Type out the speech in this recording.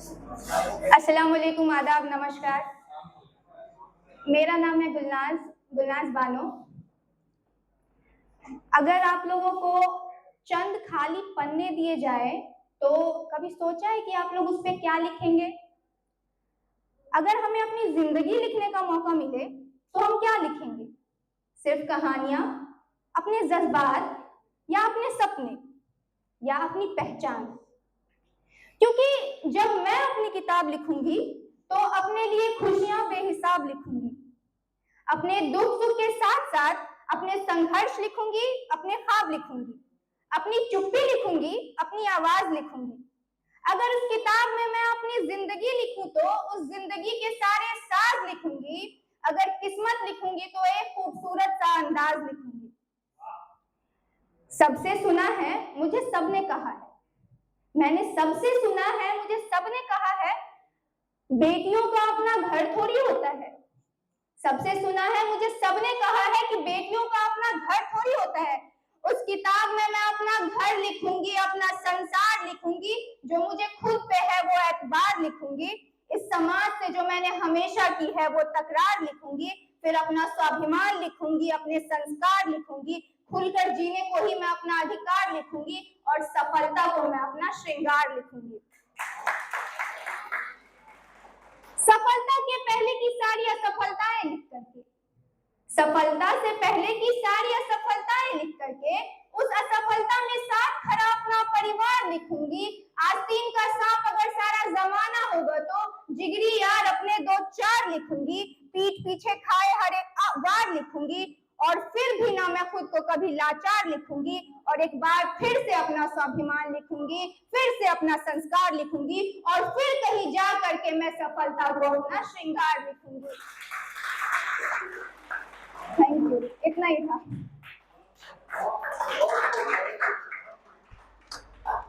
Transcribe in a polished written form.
अस्सलाम वालेकुम, आदाब, नमस्कार। मेरा नाम है गुलनाज बानो। अगर आप लोगों को चंद खाली पन्ने दिए जाए तो कभी सोचा है कि आप लोग उस पे क्या लिखेंगे? अगर हमें अपनी जिंदगी लिखने का मौका मिले तो हम क्या लिखेंगे? सिर्फ कहानियां, अपने जज्बात, या अपने सपने, या अपनी पहचान? क्योंकि जब मैं अपनी किताब लिखूंगी तो अपने लिए खुशियां बेहिसाब लिखूंगी, अपने दुख सुख के साथ साथ अपने संघर्ष लिखूंगी, अपने ख्वाब लिखूंगी, अपनी चुप्पी लिखूंगी, अपनी आवाज लिखूंगी। अगर उस किताब में मैं अपनी जिंदगी लिखूं तो उस जिंदगी के सारे साज लिखूंगी। अगर किस्मत लिखूंगी तो एक खूबसूरत सा अंदाज लिखूंगी। सबसे सुना है, मुझे सबने कहा है, मैंने सबसे सुना है, मुझे सबने कहा है, बेटियों का अपना घर थोड़ी होता है। सबसे सुना है, मुझे सबने कहा है कि बेटियों का अपना घर थोड़ी होता है। उस किताब में मैं अपना घर लिखूंगी, अपना संसार लिखूंगी, जो मुझे खुद पे है वो एतबार लिखूंगी। इस समाज से जो मैंने हमेशा की है वो तकरार लिखूंगी। फिर अपना स्वाभिमान लिखूंगी, अपने संस्कार लिखूंगी, खुलकर जीने को ही मैं अपना अधिकार लिखूंगी, और सफलता को मैं अपना श्रृंगार लिखूंगी। सफलता के पहले की सारी असफलताएं लिख करके, सफलता से पहले की सारी असफलताएं लिख करके, उस असफलता में साथ खड़ा अपना परिवार लिखूंगी। आस्तीन का सांप अगर सारा जमाना होगा तो जिगरी यार अपने दो चार लिखूंगी। पीठ पीछे खाए हर एक वार लिखूंगी, और फिर भी ना मैं खुद को कभी लाचार लिखूंगी। और एक बार फिर से अपना स्वाभिमान लिखूंगी, फिर से अपना संस्कार लिखूंगी, और फिर कहीं जा करके मैं सफलता को अपना श्रृंगार लिखूंगी। थैंक यू, इतना ही था।